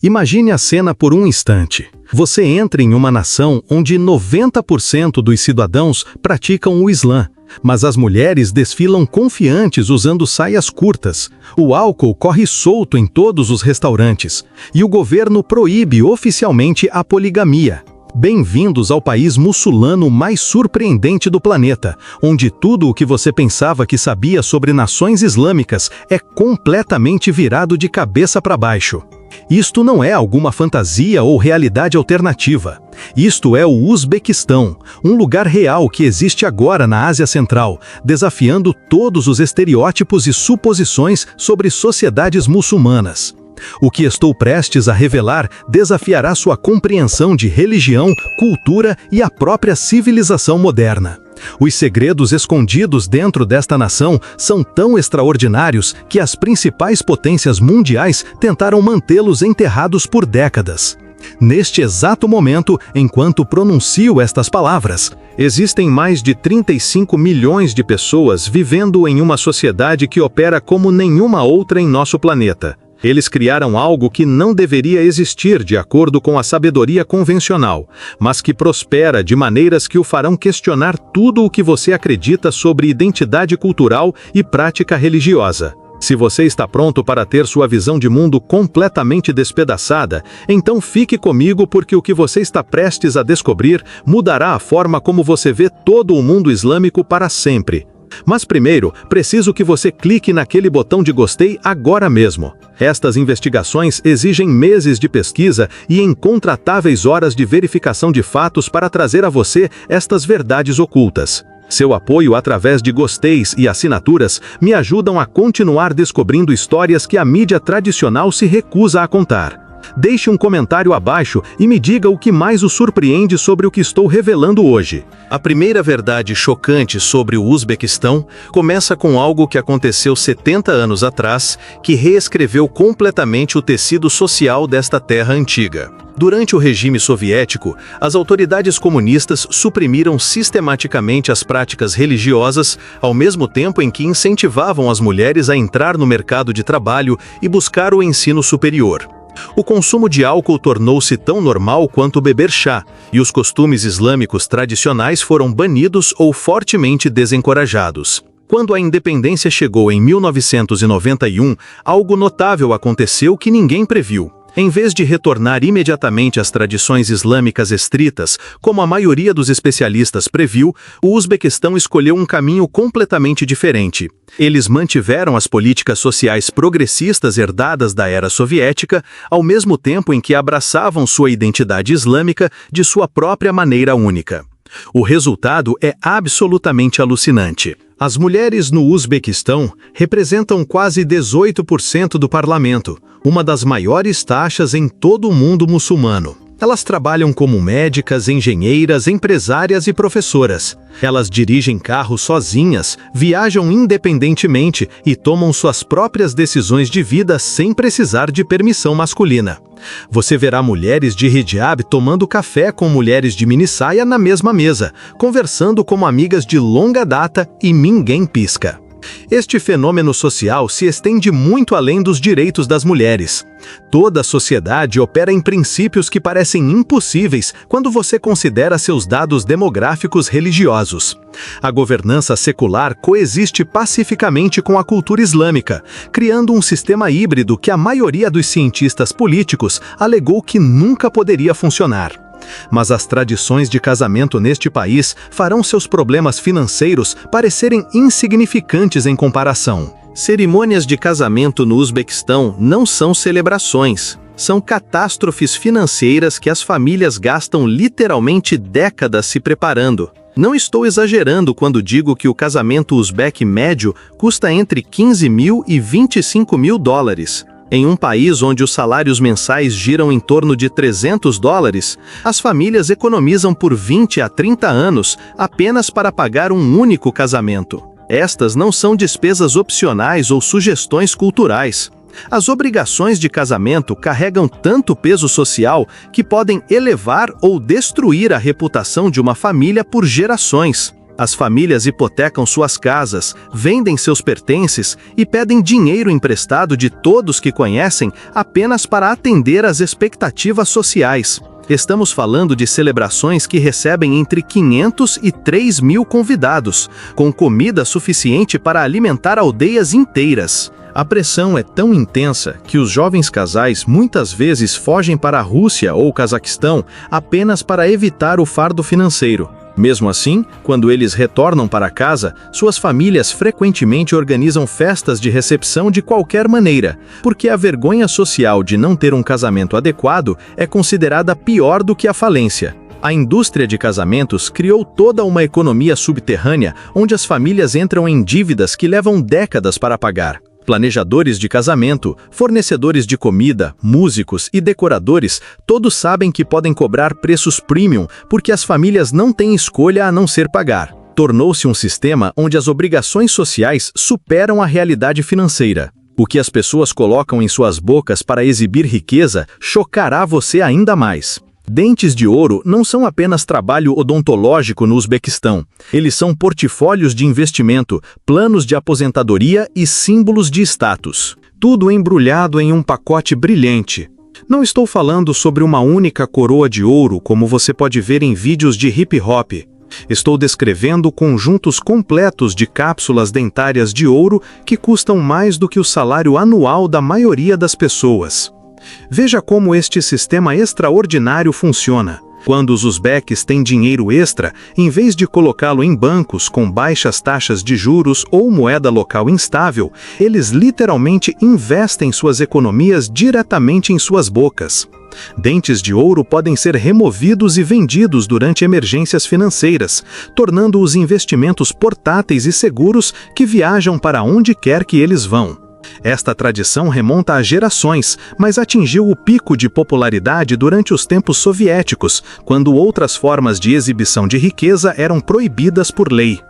Imagine a cena por um instante. Você entra em uma nação onde 90% dos cidadãos praticam o Islã, mas as mulheres desfilam confiantes usando saias curtas. O álcool corre solto em todos os restaurantes e o governo proíbe oficialmente a poligamia. Bem-vindos ao país muçulmano mais surpreendente do planeta, onde tudo o que você pensava que sabia sobre nações islâmicas é completamente virado de cabeça para baixo. Isto não é alguma fantasia ou realidade alternativa. Isto é o Uzbequistão, um lugar real que existe agora na Ásia Central, desafiando todos os estereótipos e suposições sobre sociedades muçulmanas. O que estou prestes a revelar desafiará sua compreensão de religião, cultura e a própria civilização moderna. Os segredos escondidos dentro desta nação são tão extraordinários que as principais potências mundiais tentaram mantê-los enterrados por décadas. Neste exato momento, enquanto pronuncio estas palavras, existem mais de 35 milhões de pessoas vivendo em uma sociedade que opera como nenhuma outra em nosso planeta. Eles criaram algo que não deveria existir de acordo com a sabedoria convencional, mas que prospera de maneiras que o farão questionar tudo o que você acredita sobre identidade cultural e prática religiosa. Se você está pronto para ter sua visão de mundo completamente despedaçada, então fique comigo porque o que você está prestes a descobrir mudará a forma como você vê todo o mundo islâmico para sempre. Mas primeiro, preciso que você clique naquele botão de gostei agora mesmo. Estas investigações exigem meses de pesquisa e incontratáveis horas de verificação de fatos para trazer a você estas verdades ocultas. Seu apoio através de gosteis e assinaturas me ajudam a continuar descobrindo histórias que a mídia tradicional se recusa a contar. Deixe um comentário abaixo e me diga o que mais o surpreende sobre o que estou revelando hoje. A primeira verdade chocante sobre o Uzbequistão começa com algo que aconteceu 70 anos atrás, que reescreveu completamente o tecido social desta terra antiga. Durante o regime soviético, as autoridades comunistas suprimiram sistematicamente as práticas religiosas, ao mesmo tempo em que incentivavam as mulheres a entrar no mercado de trabalho e buscar o ensino superior. O consumo de álcool tornou-se tão normal quanto beber chá, e os costumes islâmicos tradicionais foram banidos ou fortemente desencorajados. Quando a independência chegou em 1991, algo notável aconteceu que ninguém previu. Em vez de retornar imediatamente às tradições islâmicas estritas, como a maioria dos especialistas previu, o Uzbequistão escolheu um caminho completamente diferente. Eles mantiveram as políticas sociais progressistas herdadas da era soviética, ao mesmo tempo em que abraçavam sua identidade islâmica de sua própria maneira única. O resultado é absolutamente alucinante. As mulheres no Uzbequistão representam quase 18% do parlamento, uma das maiores taxas em todo o mundo muçulmano. Elas trabalham como médicas, engenheiras, empresárias e professoras. Elas dirigem carros sozinhas, viajam independentemente e tomam suas próprias decisões de vida sem precisar de permissão masculina. Você verá mulheres de hijab tomando café com mulheres de minissaia na mesma mesa, conversando como amigas de longa data e ninguém pisca. Este fenômeno social se estende muito além dos direitos das mulheres. Toda a sociedade opera em princípios que parecem impossíveis quando você considera seus dados demográficos religiosos. A governança secular coexiste pacificamente com a cultura islâmica, criando um sistema híbrido que a maioria dos cientistas políticos alegou que nunca poderia funcionar. Mas as tradições de casamento neste país farão seus problemas financeiros parecerem insignificantes em comparação. Cerimônias de casamento no Uzbequistão não são celebrações, são catástrofes financeiras que as famílias gastam literalmente décadas se preparando. Não estou exagerando quando digo que o casamento uzbeque médio custa entre 15 mil e 25 mil dólares. Em um país onde os salários mensais giram em torno de 300 dólares, as famílias economizam por 20 a 30 anos apenas para pagar um único casamento. Estas não são despesas opcionais ou sugestões culturais. As obrigações de casamento carregam tanto peso social que podem elevar ou destruir a reputação de uma família por gerações. As famílias hipotecam suas casas, vendem seus pertences e pedem dinheiro emprestado de todos que conhecem apenas para atender às expectativas sociais. Estamos falando de celebrações que recebem entre 500 e 3 mil convidados, com comida suficiente para alimentar aldeias inteiras. A pressão é tão intensa que os jovens casais muitas vezes fogem para a Rússia ou Cazaquistão apenas para evitar o fardo financeiro. Mesmo assim, quando eles retornam para casa, suas famílias frequentemente organizam festas de recepção de qualquer maneira, porque a vergonha social de não ter um casamento adequado é considerada pior do que a falência. A indústria de casamentos criou toda uma economia subterrânea onde as famílias entram em dívidas que levam décadas para pagar. Planejadores de casamento, fornecedores de comida, músicos e decoradores, todos sabem que podem cobrar preços premium porque as famílias não têm escolha a não ser pagar. Tornou-se um sistema onde as obrigações sociais superam a realidade financeira. O que as pessoas colocam em suas bocas para exibir riqueza chocará você ainda mais. Dentes de ouro não são apenas trabalho odontológico no Uzbequistão. Eles são portfólios de investimento, planos de aposentadoria e símbolos de status. Tudo embrulhado em um pacote brilhante. Não estou falando sobre uma única coroa de ouro, como você pode ver em vídeos de hip hop. Estou descrevendo conjuntos completos de cápsulas dentárias de ouro que custam mais do que o salário anual da maioria das pessoas. Veja como este sistema extraordinário funciona. Quando os uzbeques têm dinheiro extra, em vez de colocá-lo em bancos com baixas taxas de juros ou moeda local instável, eles literalmente investem suas economias diretamente em suas bocas. Dentes de ouro podem ser removidos e vendidos durante emergências financeiras, tornando os investimentos portáteis e seguros que viajam para onde quer que eles vão. Esta tradição remonta a gerações, mas atingiu o pico de popularidade durante os tempos soviéticos, quando outras formas de exibição de riqueza eram proibidas por lei.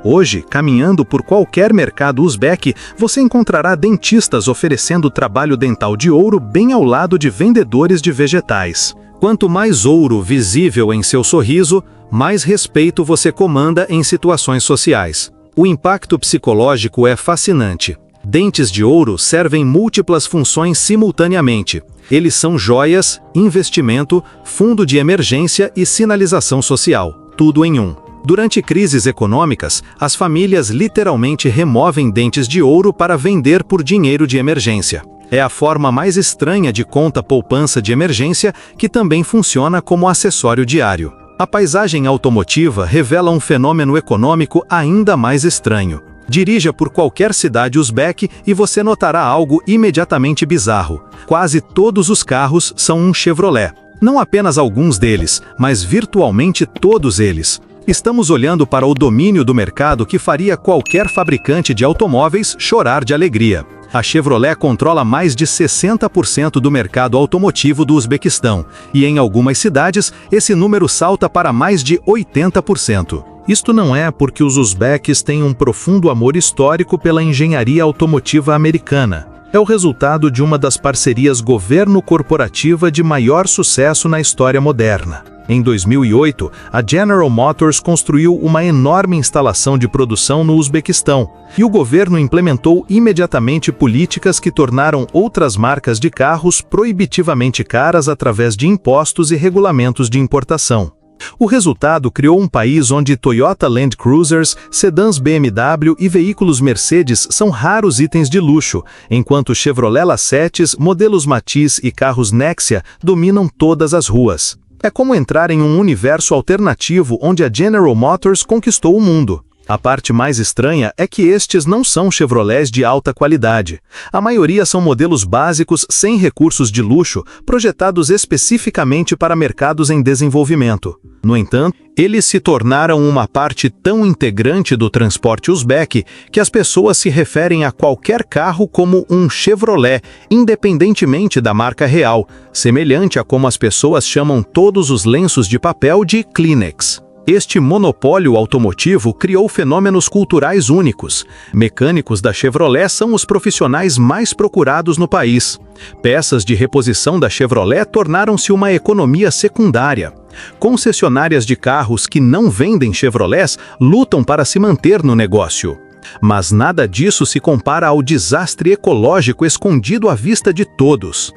Hoje, caminhando por qualquer mercado uzbeque, você encontrará dentistas oferecendo trabalho dental de ouro bem ao lado de vendedores de vegetais. Quanto mais ouro visível em seu sorriso, mais respeito você comanda em situações sociais. O impacto psicológico é fascinante. Dentes de ouro servem múltiplas funções simultaneamente. Eles são joias, investimento, fundo de emergência e sinalização social, tudo em um. Durante crises econômicas, as famílias literalmente removem dentes de ouro para vender por dinheiro de emergência. É a forma mais estranha de conta-poupança de emergência que também funciona como acessório diário. A paisagem automotiva revela um fenômeno econômico ainda mais estranho. Dirija por qualquer cidade uzbeque e você notará algo imediatamente bizarro. Quase todos os carros são um Chevrolet. Não apenas alguns deles, mas virtualmente todos eles. Estamos olhando para o domínio do mercado que faria qualquer fabricante de automóveis chorar de alegria. A Chevrolet controla mais de 60% do mercado automotivo do Uzbequistão, e em algumas cidades esse número salta para mais de 80%. Isto não é porque os uzbeques têm um profundo amor histórico pela engenharia automotiva americana. É o resultado de uma das parcerias governo-corporativa de maior sucesso na história moderna. Em 2008, a General Motors construiu uma enorme instalação de produção no Uzbequistão, e o governo implementou imediatamente políticas que tornaram outras marcas de carros proibitivamente caras através de impostos e regulamentos de importação. O resultado criou um país onde Toyota Land Cruisers, sedãs BMW e veículos Mercedes são raros itens de luxo, enquanto Chevrolet Lacettes, modelos Matiz e carros Nexia dominam todas as ruas. É como entrar em um universo alternativo onde a General Motors conquistou o mundo. A parte mais estranha é que estes não são Chevrolets de alta qualidade. A maioria são modelos básicos sem recursos de luxo, projetados especificamente para mercados em desenvolvimento. No entanto, eles se tornaram uma parte tão integrante do transporte uzbeque que as pessoas se referem a qualquer carro como um Chevrolet, independentemente da marca real, semelhante a como as pessoas chamam todos os lenços de papel de Kleenex. Este monopólio automotivo criou fenômenos culturais únicos. Mecânicos da Chevrolet são os profissionais mais procurados no país. Peças de reposição da Chevrolet tornaram-se uma economia secundária. Concessionárias de carros que não vendem Chevrolets lutam para se manter no negócio. Mas nada disso se compara ao desastre ecológico escondido à vista de todos.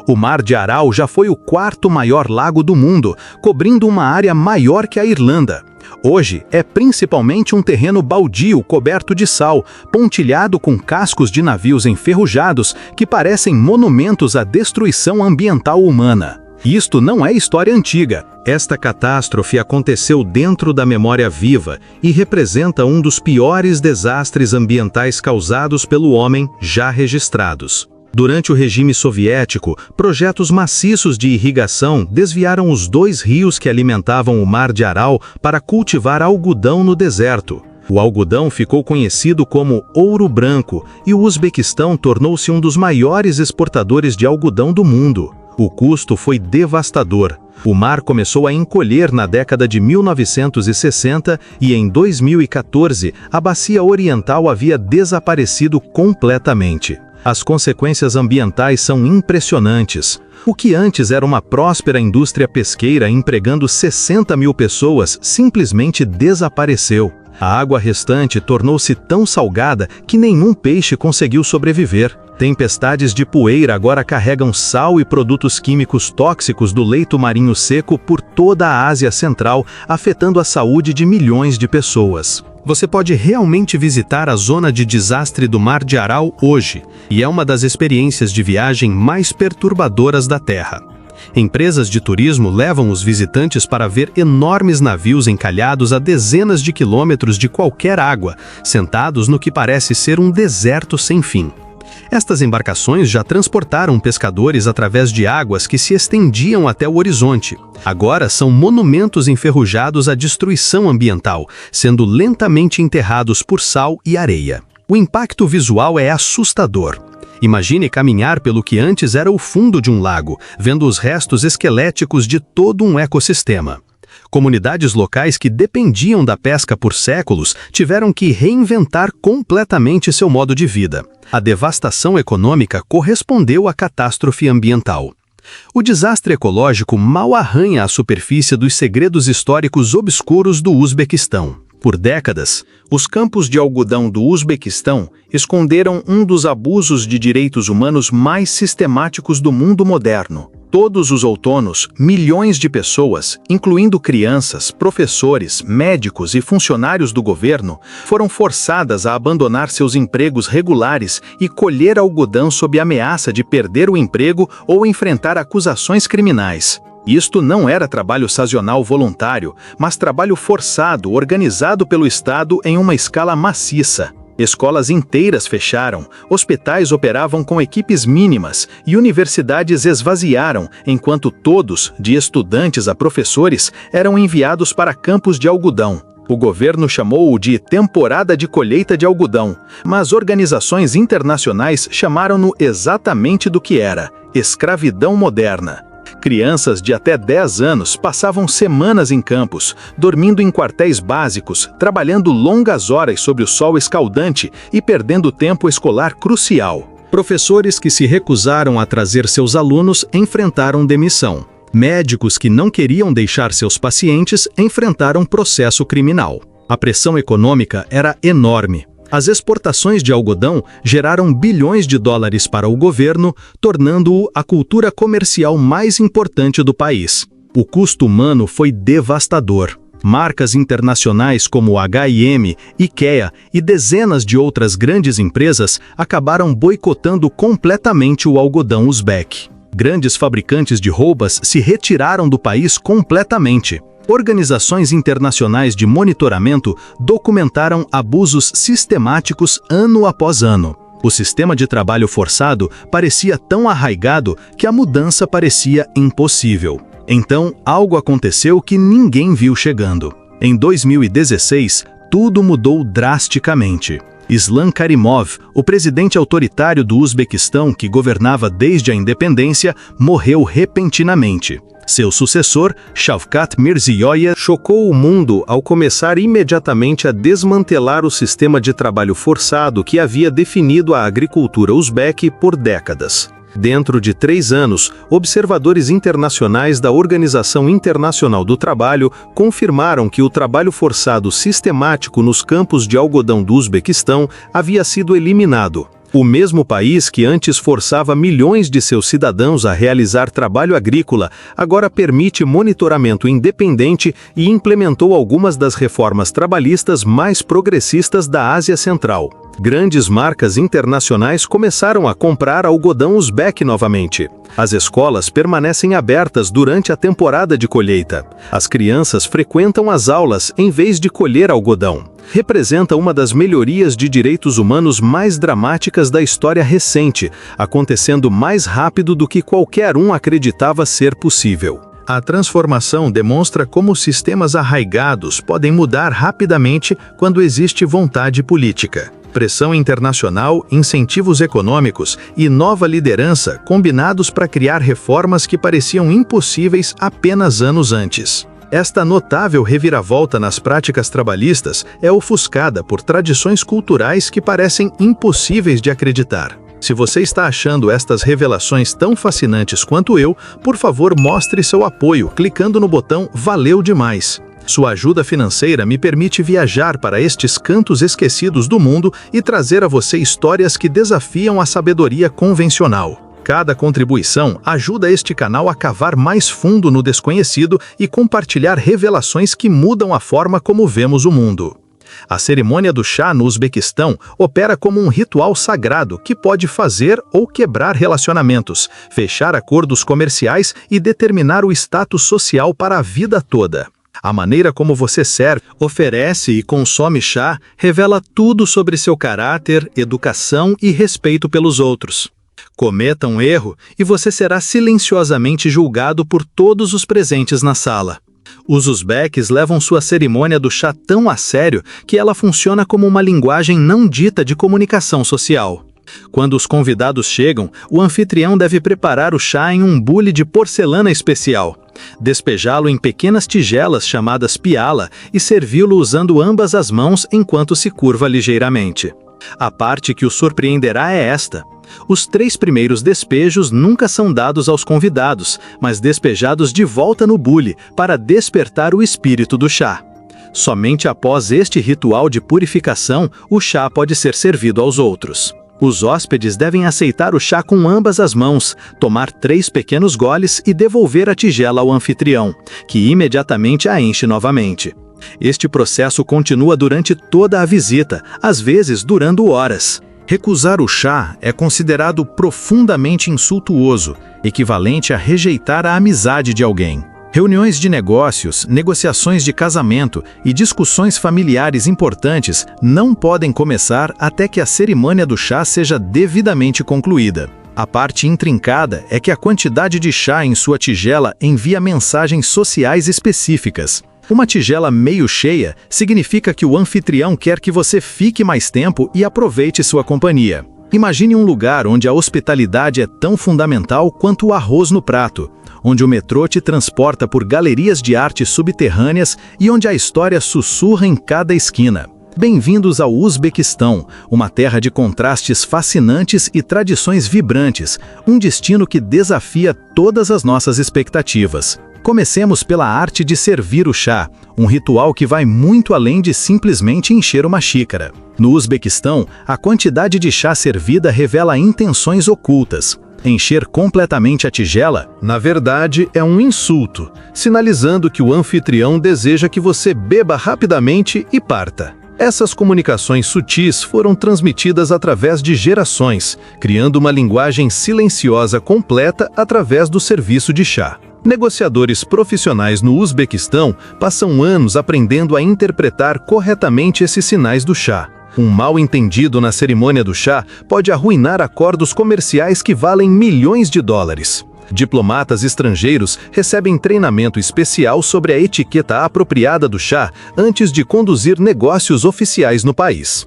O Mar de Aral já foi o quarto maior lago do mundo, cobrindo uma área maior que a Irlanda. Hoje é principalmente um terreno baldio coberto de sal, pontilhado com cascos de navios enferrujados que parecem monumentos à destruição ambiental humana. Isto não é história antiga. Esta catástrofe aconteceu dentro da memória viva e representa um dos piores desastres ambientais causados pelo homem já registrados. Durante o regime soviético, projetos maciços de irrigação desviaram os 2 rios que alimentavam o Mar de Aral para cultivar algodão no deserto. O algodão ficou conhecido como ouro branco e o Uzbequistão tornou-se um dos maiores exportadores de algodão do mundo. O custo foi devastador. O mar começou a encolher na década de 1960 e em 2014 a bacia oriental havia desaparecido completamente. As consequências ambientais são impressionantes. O que antes era uma próspera indústria pesqueira empregando 60 mil pessoas simplesmente desapareceu. A água restante tornou-se tão salgada que nenhum peixe conseguiu sobreviver. Tempestades de poeira agora carregam sal e produtos químicos tóxicos do leito marinho seco por toda a Ásia Central, afetando a saúde de milhões de pessoas. Você pode realmente visitar a zona de desastre do Mar de Aral hoje, e é uma das experiências de viagem mais perturbadoras da Terra. Empresas de turismo levam os visitantes para ver enormes navios encalhados a dezenas de quilômetros de qualquer água, sentados no que parece ser um deserto sem fim. Estas embarcações já transportaram pescadores através de águas que se estendiam até o horizonte. Agora são monumentos enferrujados à destruição ambiental, sendo lentamente enterrados por sal e areia. O impacto visual é assustador. Imagine caminhar pelo que antes era o fundo de um lago, vendo os restos esqueléticos de todo um ecossistema. Comunidades locais que dependiam da pesca por séculos tiveram que reinventar completamente seu modo de vida. A devastação econômica correspondeu à catástrofe ambiental. O desastre ecológico mal arranha a superfície dos segredos históricos obscuros do Uzbequistão. Por décadas, os campos de algodão do Uzbequistão esconderam um dos abusos de direitos humanos mais sistemáticos do mundo moderno. Todos os outonos, milhões de pessoas, incluindo crianças, professores, médicos e funcionários do governo, foram forçadas a abandonar seus empregos regulares e colher algodão sob ameaça de perder o emprego ou enfrentar acusações criminais. Isto não era trabalho sazonal voluntário, mas trabalho forçado, organizado pelo Estado em uma escala maciça. Escolas inteiras fecharam, hospitais operavam com equipes mínimas e universidades esvaziaram, enquanto todos, de estudantes a professores, eram enviados para campos de algodão. O governo chamou-o de temporada de colheita de algodão, mas organizações internacionais chamaram-no exatamente do que era: escravidão moderna. Crianças de até 10 anos passavam semanas em campos, dormindo em quartéis básicos, trabalhando longas horas sob o sol escaldante e perdendo tempo escolar crucial. Professores que se recusaram a trazer seus alunos enfrentaram demissão. Médicos que não queriam deixar seus pacientes enfrentaram processo criminal. A pressão econômica era enorme. As exportações de algodão geraram bilhões de dólares para o governo, tornando-o a cultura comercial mais importante do país. O custo humano foi devastador. Marcas internacionais como H&M, IKEA e dezenas de outras grandes empresas acabaram boicotando completamente o algodão uzbek. Grandes fabricantes de roupas se retiraram do país completamente. Organizações internacionais de monitoramento documentaram abusos sistemáticos ano após ano. O sistema de trabalho forçado parecia tão arraigado que a mudança parecia impossível. Então, algo aconteceu que ninguém viu chegando. Em 2016, tudo mudou drasticamente. Islam Karimov, o presidente autoritário do Uzbequistão que governava desde a independência, morreu repentinamente. Seu sucessor, Shavkat Mirziyoyev, chocou o mundo ao começar imediatamente a desmantelar o sistema de trabalho forçado que havia definido a agricultura uzbeque por décadas. Dentro de 3 anos, observadores internacionais da Organização Internacional do Trabalho confirmaram que o trabalho forçado sistemático nos campos de algodão do Uzbequistão havia sido eliminado. O mesmo país que antes forçava milhões de seus cidadãos a realizar trabalho agrícola, agora permite monitoramento independente e implementou algumas das reformas trabalhistas mais progressistas da Ásia Central. Grandes marcas internacionais começaram a comprar algodão uzbeque novamente. As escolas permanecem abertas durante a temporada de colheita. As crianças frequentam as aulas em vez de colher algodão. Representa uma das melhorias de direitos humanos mais dramáticas da história recente, acontecendo mais rápido do que qualquer um acreditava ser possível. A transformação demonstra como sistemas arraigados podem mudar rapidamente quando existe vontade política. Pressão internacional, incentivos econômicos e nova liderança combinados para criar reformas que pareciam impossíveis apenas anos antes. Esta notável reviravolta nas práticas trabalhistas é ofuscada por tradições culturais que parecem impossíveis de acreditar. Se você está achando estas revelações tão fascinantes quanto eu, por favor mostre seu apoio clicando no botão Valeu demais. Sua ajuda financeira me permite viajar para estes cantos esquecidos do mundo e trazer a você histórias que desafiam a sabedoria convencional. Cada contribuição ajuda este canal a cavar mais fundo no desconhecido e compartilhar revelações que mudam a forma como vemos o mundo. A cerimônia do chá no Uzbequistão opera como um ritual sagrado que pode fazer ou quebrar relacionamentos, fechar acordos comerciais e determinar o status social para a vida toda. A maneira como você serve, oferece e consome chá revela tudo sobre seu caráter, educação e respeito pelos outros. Cometa um erro e você será silenciosamente julgado por todos os presentes na sala. Os uzbeques levam sua cerimônia do chá tão a sério que ela funciona como uma linguagem não dita de comunicação social. Quando os convidados chegam, o anfitrião deve preparar o chá em um bule de porcelana especial, despejá-lo em pequenas tigelas chamadas piala e servi-lo usando ambas as mãos enquanto se curva ligeiramente. A parte que o surpreenderá é esta. Os 3 primeiros despejos nunca são dados aos convidados, mas despejados de volta no bule para despertar o espírito do chá. Somente após este ritual de purificação, o chá pode ser servido aos outros. Os hóspedes devem aceitar o chá com ambas as mãos, tomar 3 pequenos goles e devolver a tigela ao anfitrião, que imediatamente a enche novamente. Este processo continua durante toda a visita, às vezes durando horas. Recusar o chá é considerado profundamente insultuoso, equivalente a rejeitar a amizade de alguém. Reuniões de negócios, negociações de casamento e discussões familiares importantes não podem começar até que a cerimônia do chá seja devidamente concluída. A parte intrincada é que a quantidade de chá em sua tigela envia mensagens sociais específicas. Uma tigela meio cheia significa que o anfitrião quer que você fique mais tempo e aproveite sua companhia. Imagine um lugar onde a hospitalidade é tão fundamental quanto o arroz no prato, onde o metrô te transporta por galerias de arte subterrâneas e onde a história sussurra em cada esquina. Bem-vindos ao Uzbequistão, uma terra de contrastes fascinantes e tradições vibrantes, um destino que desafia todas as nossas expectativas. Comecemos pela arte de servir o chá, um ritual que vai muito além de simplesmente encher uma xícara. No Uzbequistão, a quantidade de chá servida revela intenções ocultas. Encher completamente a tigela, na verdade, é um insulto, sinalizando que o anfitrião deseja que você beba rapidamente e parta. Essas comunicações sutis foram transmitidas através de gerações, criando uma linguagem silenciosa completa através do serviço de chá. Negociadores profissionais no Uzbequistão passam anos aprendendo a interpretar corretamente esses sinais do chá. Um mal-entendido na cerimônia do chá pode arruinar acordos comerciais que valem milhões de dólares. Diplomatas estrangeiros recebem treinamento especial sobre a etiqueta apropriada do chá antes de conduzir negócios oficiais no país.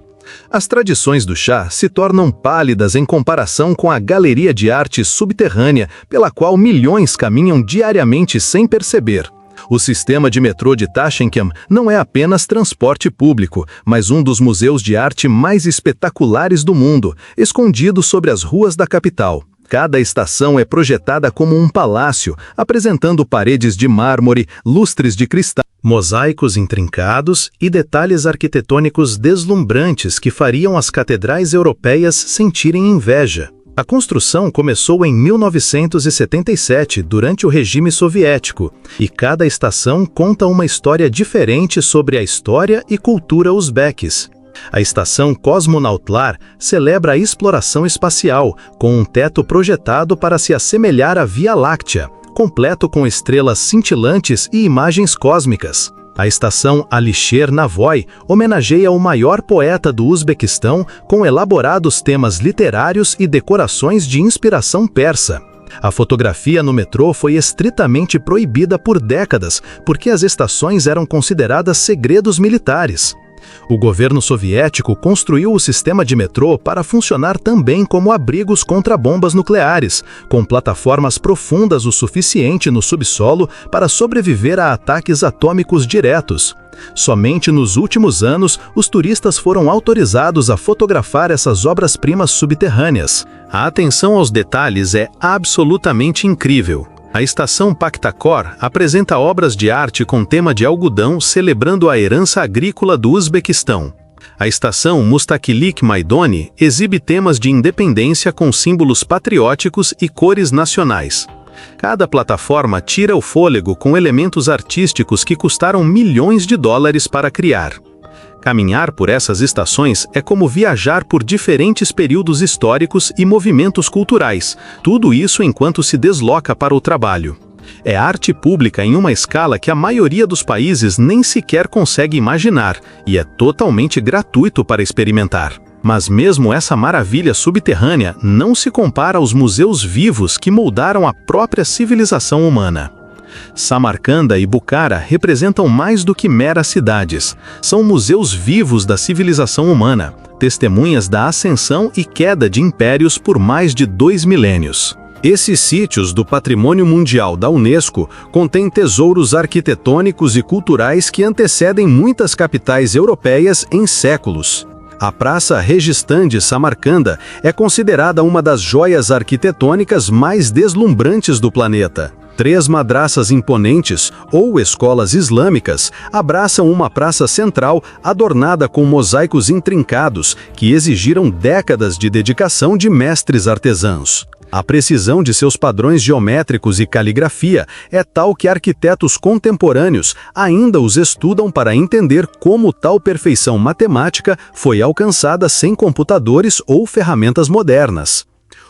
As tradições do chá se tornam pálidas em comparação com a galeria de arte subterrânea pela qual milhões caminham diariamente sem perceber. O sistema de metrô de Tashkent não é apenas transporte público, mas um dos museus de arte mais espetaculares do mundo, escondido sobre as ruas da capital. Cada estação é projetada como um palácio, apresentando paredes de mármore, lustres de cristal, mosaicos intrincados e detalhes arquitetônicos deslumbrantes que fariam as catedrais europeias sentirem inveja. A construção começou em 1977, durante o regime soviético, e cada estação conta uma história diferente sobre a história e cultura uzbeques. A estação Cosmonautlar celebra a exploração espacial, com um teto projetado para se assemelhar à Via Láctea, completo com estrelas cintilantes e imagens cósmicas. A estação Alisher Navoy homenageia o maior poeta do Uzbequistão com elaborados temas literários e decorações de inspiração persa. A fotografia no metrô foi estritamente proibida por décadas, porque as estações eram consideradas segredos militares. O governo soviético construiu o sistema de metrô para funcionar também como abrigos contra bombas nucleares, com plataformas profundas o suficiente no subsolo para sobreviver a ataques atômicos diretos. Somente nos últimos anos, os turistas foram autorizados a fotografar essas obras-primas subterrâneas. A atenção aos detalhes é absolutamente incrível. A estação Pakhtakor apresenta obras de arte com tema de algodão celebrando a herança agrícola do Uzbequistão. A estação Mustaqilik Maidoni exibe temas de independência com símbolos patrióticos e cores nacionais. Cada plataforma tira o fôlego com elementos artísticos que custaram milhões de dólares para criar. Caminhar por essas estações é como viajar por diferentes períodos históricos e movimentos culturais, tudo isso enquanto se desloca para o trabalho. É arte pública em uma escala que a maioria dos países nem sequer consegue imaginar, e é totalmente gratuito para experimentar. Mas mesmo essa maravilha subterrânea não se compara aos museus vivos que moldaram a própria civilização humana. Samarcanda e Bukhara representam mais do que meras cidades. São museus vivos da civilização humana, testemunhas da ascensão e queda de impérios por mais de 2 milênios. Esses sítios do Patrimônio Mundial da Unesco contêm tesouros arquitetônicos e culturais que antecedem muitas capitais europeias em séculos. A Praça Registan de Samarcanda é considerada uma das joias arquitetônicas mais deslumbrantes do planeta. 3 madraças imponentes, ou escolas islâmicas, abraçam uma praça central adornada com mosaicos intrincados que exigiram décadas de dedicação de mestres artesãos. A precisão de seus padrões geométricos e caligrafia é tal que arquitetos contemporâneos ainda os estudam para entender como tal perfeição matemática foi alcançada sem computadores ou ferramentas modernas.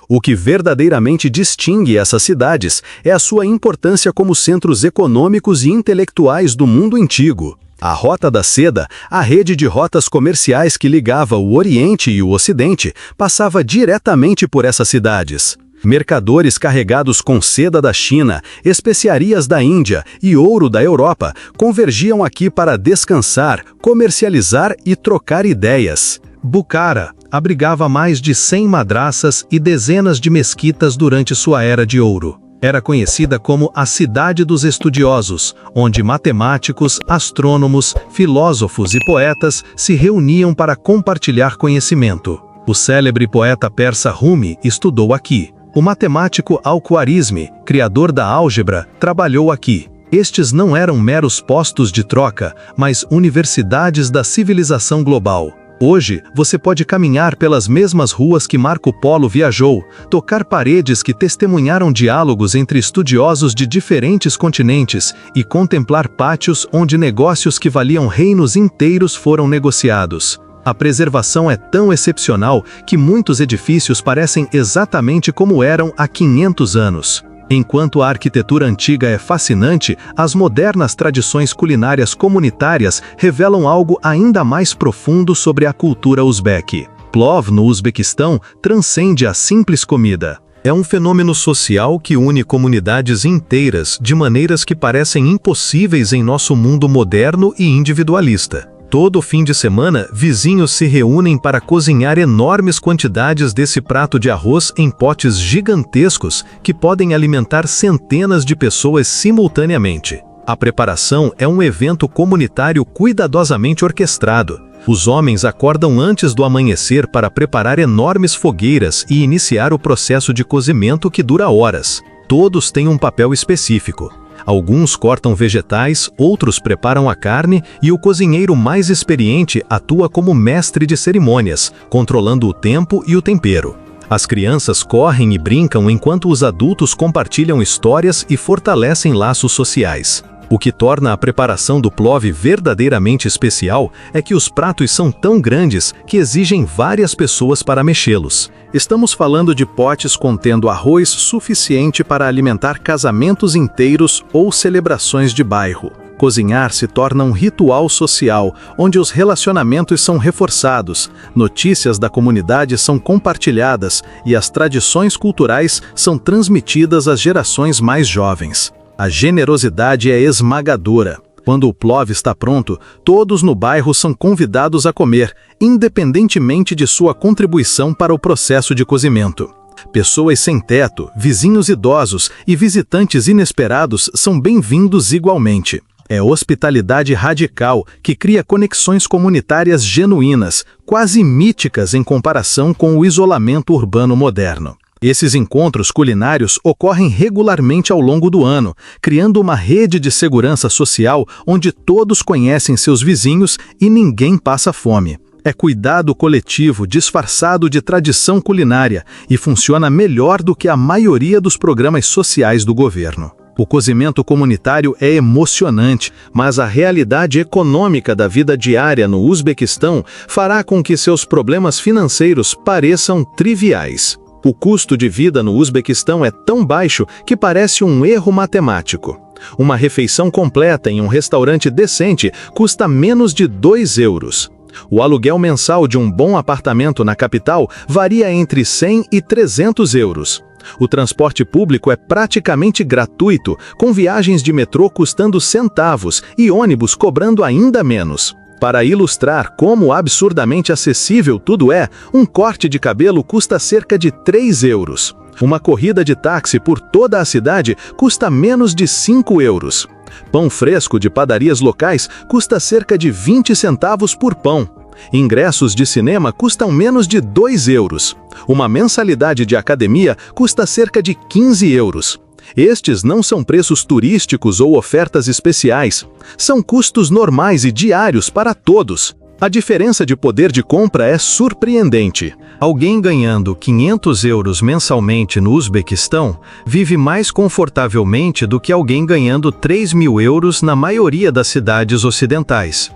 O que verdadeiramente distingue essas cidades é a sua importância como centros econômicos e intelectuais do mundo antigo. A Rota da Seda, a rede de rotas comerciais que ligava o Oriente e o Ocidente, passava diretamente por essas cidades. Mercadores carregados com seda da China, especiarias da Índia e ouro da Europa convergiam aqui para descansar, comercializar e trocar ideias. Bukhara abrigava mais de 100 madraças e dezenas de mesquitas durante sua era de ouro. Era conhecida como a Cidade dos Estudiosos, onde matemáticos, astrônomos, filósofos e poetas se reuniam para compartilhar conhecimento. O célebre poeta persa Rumi estudou aqui. O matemático Al-Khwarizmi, criador da álgebra, trabalhou aqui. Estes não eram meros postos de troca, mas universidades da civilização global. Hoje, você pode caminhar pelas mesmas ruas que Marco Polo viajou, tocar paredes que testemunharam diálogos entre estudiosos de diferentes continentes e contemplar pátios onde negócios que valiam reinos inteiros foram negociados. A preservação é tão excepcional que muitos edifícios parecem exatamente como eram há 500 anos. Enquanto a arquitetura antiga é fascinante, as modernas tradições culinárias comunitárias revelam algo ainda mais profundo sobre a cultura uzbeque. Plov, no Uzbequistão, transcende a simples comida. É um fenômeno social que une comunidades inteiras de maneiras que parecem impossíveis em nosso mundo moderno e individualista. Todo fim de semana, vizinhos se reúnem para cozinhar enormes quantidades desse prato de arroz em potes gigantescos que podem alimentar centenas de pessoas simultaneamente. A preparação é um evento comunitário cuidadosamente orquestrado. Os homens acordam antes do amanhecer para preparar enormes fogueiras e iniciar o processo de cozimento que dura horas. Todos têm um papel específico. Alguns cortam vegetais, outros preparam a carne e o cozinheiro mais experiente atua como mestre de cerimônias, controlando o tempo e o tempero. As crianças correm e brincam enquanto os adultos compartilham histórias e fortalecem laços sociais. O que torna a preparação do plov verdadeiramente especial é que os pratos são tão grandes que exigem várias pessoas para mexê-los. Estamos falando de potes contendo arroz suficiente para alimentar casamentos inteiros ou celebrações de bairro. Cozinhar se torna um ritual social, onde os relacionamentos são reforçados, notícias da comunidade são compartilhadas e as tradições culturais são transmitidas às gerações mais jovens. A generosidade é esmagadora. Quando o plov está pronto, todos no bairro são convidados a comer, independentemente de sua contribuição para o processo de cozimento. Pessoas sem teto, vizinhos idosos e visitantes inesperados são bem-vindos igualmente. É hospitalidade radical que cria conexões comunitárias genuínas, quase míticas em comparação com o isolamento urbano moderno. Esses encontros culinários ocorrem regularmente ao longo do ano, criando uma rede de segurança social onde todos conhecem seus vizinhos e ninguém passa fome. É cuidado coletivo disfarçado de tradição culinária e funciona melhor do que a maioria dos programas sociais do governo. O cozimento comunitário é emocionante, mas a realidade econômica da vida diária no Uzbequistão fará com que seus problemas financeiros pareçam triviais. O custo de vida no Uzbequistão é tão baixo que parece um erro matemático. Uma refeição completa em um restaurante decente custa menos de 2 euros. O aluguel mensal de um bom apartamento na capital varia entre 100 e 300 euros. O transporte público é praticamente gratuito, com viagens de metrô custando centavos e ônibus cobrando ainda menos. Para ilustrar como absurdamente acessível tudo é, um corte de cabelo custa cerca de 3 euros. Uma corrida de táxi por toda a cidade custa menos de 5 euros. Pão fresco de padarias locais custa cerca de 20 centavos por pão. Ingressos de cinema custam menos de 2 euros. Uma mensalidade de academia custa cerca de 15 euros. Estes não são preços turísticos ou ofertas especiais. São custos normais e diários para todos. A diferença de poder de compra é surpreendente. Alguém ganhando 500 euros mensalmente no Uzbequistão vive mais confortavelmente do que alguém ganhando 3.000 euros na maioria das cidades ocidentais.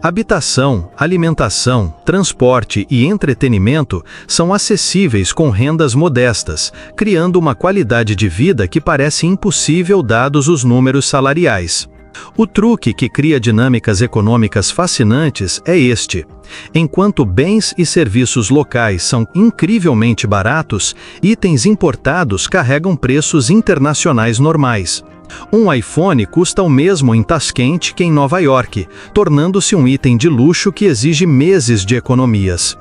Habitação, alimentação, transporte e entretenimento são acessíveis com rendas modestas, criando uma qualidade de vida que parece impossível dados os números salariais. O truque que cria dinâmicas econômicas fascinantes é este. Enquanto bens e serviços locais são incrivelmente baratos, itens importados carregam preços internacionais normais. Um iPhone custa o mesmo em Tashkent que em Nova York, tornando-se um item de luxo que exige meses de economias.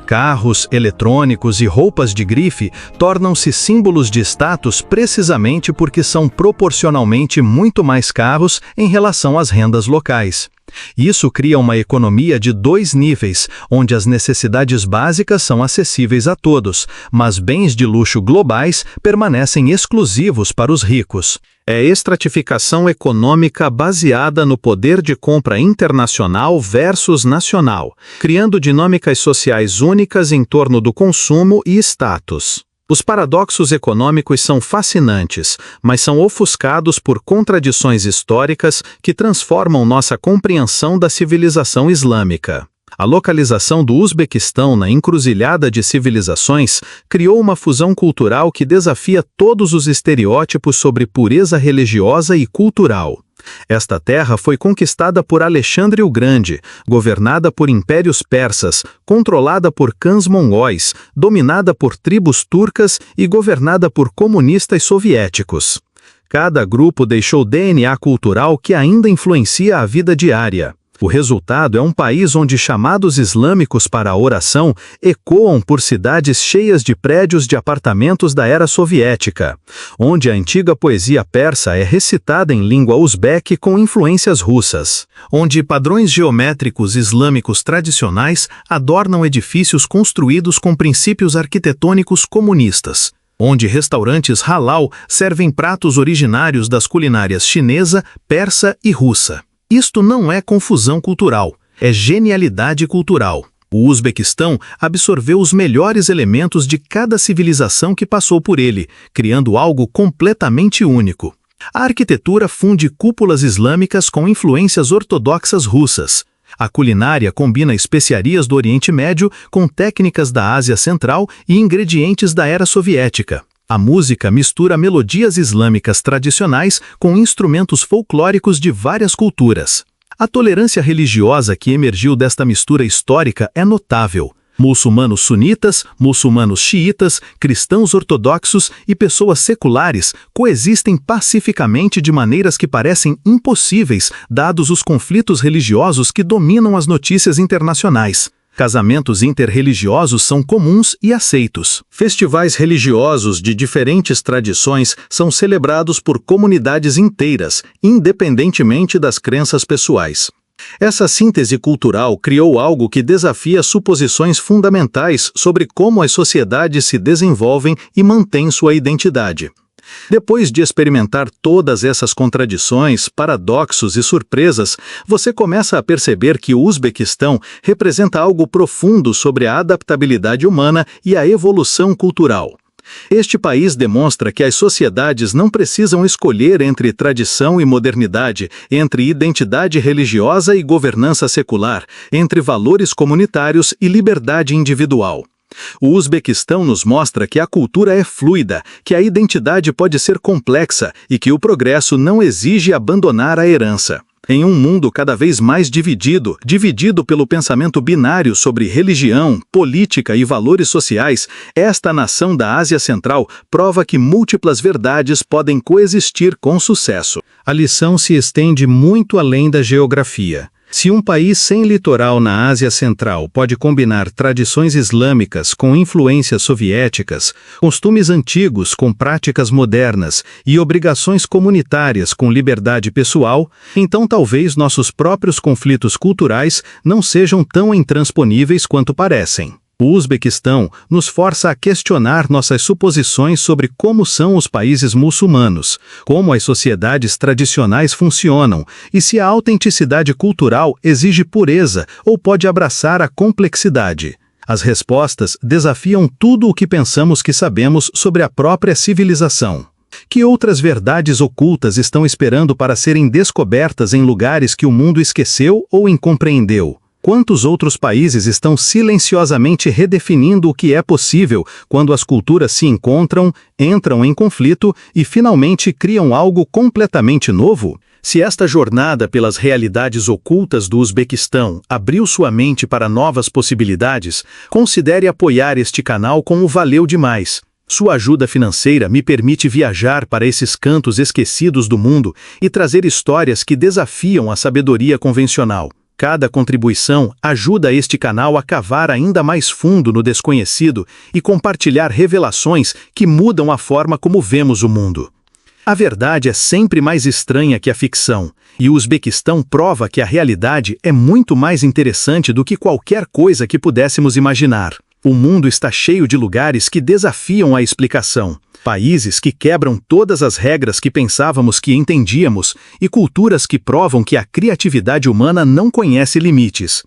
Carros, eletrônicos e roupas de grife tornam-se símbolos de status precisamente porque são proporcionalmente muito mais caros em relação às rendas locais. Isso cria uma economia de 2 níveis, onde as necessidades básicas são acessíveis a todos, mas bens de luxo globais permanecem exclusivos para os ricos. É estratificação econômica baseada no poder de compra internacional versus nacional, criando dinâmicas sociais únicas em torno do consumo e status. Os paradoxos econômicos são fascinantes, mas são ofuscados por contradições históricas que transformam nossa compreensão da civilização islâmica. A localização do Uzbequistão na encruzilhada de civilizações criou uma fusão cultural que desafia todos os estereótipos sobre pureza religiosa e cultural. Esta terra foi conquistada por Alexandre o Grande, governada por impérios persas, controlada por clãs mongóis, dominada por tribos turcas e governada por comunistas soviéticos. Cada grupo deixou DNA cultural que ainda influencia a vida diária. O resultado é um país onde chamados islâmicos para a oração ecoam por cidades cheias de prédios de apartamentos da era soviética, onde a antiga poesia persa é recitada em língua uzbeque com influências russas, onde padrões geométricos islâmicos tradicionais adornam edifícios construídos com princípios arquitetônicos comunistas, onde restaurantes halal servem pratos originários das culinárias chinesa, persa e russa. Isto não é confusão cultural, é genialidade cultural. O Uzbequistão absorveu os melhores elementos de cada civilização que passou por ele, criando algo completamente único. A arquitetura funde cúpulas islâmicas com influências ortodoxas russas. A culinária combina especiarias do Oriente Médio com técnicas da Ásia Central e ingredientes da era soviética. A música mistura melodias islâmicas tradicionais com instrumentos folclóricos de várias culturas. A tolerância religiosa que emergiu desta mistura histórica é notável. Muçulmanos sunitas, muçulmanos xiitas, cristãos ortodoxos e pessoas seculares coexistem pacificamente de maneiras que parecem impossíveis, dados os conflitos religiosos que dominam as notícias internacionais. Casamentos interreligiosos são comuns e aceitos. Festivais religiosos de diferentes tradições são celebrados por comunidades inteiras, independentemente das crenças pessoais. Essa síntese cultural criou algo que desafia suposições fundamentais sobre como as sociedades se desenvolvem e mantêm sua identidade. Depois de experimentar todas essas contradições, paradoxos e surpresas, você começa a perceber que o Uzbequistão representa algo profundo sobre a adaptabilidade humana e a evolução cultural. Este país demonstra que as sociedades não precisam escolher entre tradição e modernidade, entre identidade religiosa e governança secular, entre valores comunitários e liberdade individual. O Uzbequistão nos mostra que a cultura é fluida, que a identidade pode ser complexa e que o progresso não exige abandonar a herança. Em um mundo cada vez mais dividido pelo pensamento binário sobre religião, política e valores sociais, esta nação da Ásia Central prova que múltiplas verdades podem coexistir com sucesso. A lição se estende muito além da geografia. Se um país sem litoral na Ásia Central pode combinar tradições islâmicas com influências soviéticas, costumes antigos com práticas modernas e obrigações comunitárias com liberdade pessoal, então talvez nossos próprios conflitos culturais não sejam tão intransponíveis quanto parecem. O Uzbequistão nos força a questionar nossas suposições sobre como são os países muçulmanos, como as sociedades tradicionais funcionam e se a autenticidade cultural exige pureza ou pode abraçar a complexidade. As respostas desafiam tudo o que pensamos que sabemos sobre a própria civilização. Que outras verdades ocultas estão esperando para serem descobertas em lugares que o mundo esqueceu ou incompreendeu? Quantos outros países estão silenciosamente redefinindo o que é possível quando as culturas se encontram, entram em conflito e finalmente criam algo completamente novo? Se esta jornada pelas realidades ocultas do Uzbequistão abriu sua mente para novas possibilidades, considere apoiar este canal com o Valeu Demais. Sua ajuda financeira me permite viajar para esses cantos esquecidos do mundo e trazer histórias que desafiam a sabedoria convencional. Cada contribuição ajuda este canal a cavar ainda mais fundo no desconhecido e compartilhar revelações que mudam a forma como vemos o mundo. A verdade é sempre mais estranha que a ficção, e o Uzbequistão prova que a realidade é muito mais interessante do que qualquer coisa que pudéssemos imaginar. O mundo está cheio de lugares que desafiam a explicação, países que quebram todas as regras que pensávamos que entendíamos e culturas que provam que a criatividade humana não conhece limites.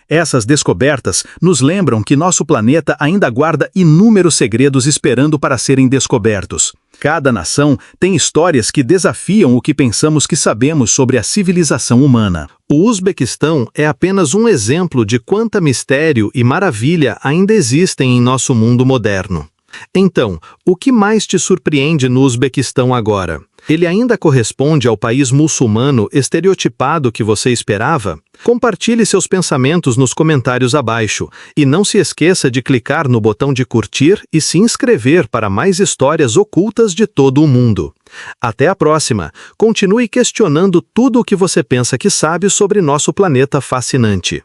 Essas descobertas nos lembram que nosso planeta ainda guarda inúmeros segredos esperando para serem descobertos. Cada nação tem histórias que desafiam o que pensamos que sabemos sobre a civilização humana. O Uzbequistão é apenas um exemplo de quanta mistério e maravilha ainda existem em nosso mundo moderno. Então, o que mais te surpreende no Uzbequistão agora? Ele ainda corresponde ao país muçulmano estereotipado que você esperava? Compartilhe seus pensamentos nos comentários abaixo e não se esqueça de clicar no botão de curtir e se inscrever para mais histórias ocultas de todo o mundo. Até a próxima! Continue questionando tudo o que você pensa que sabe sobre nosso planeta fascinante.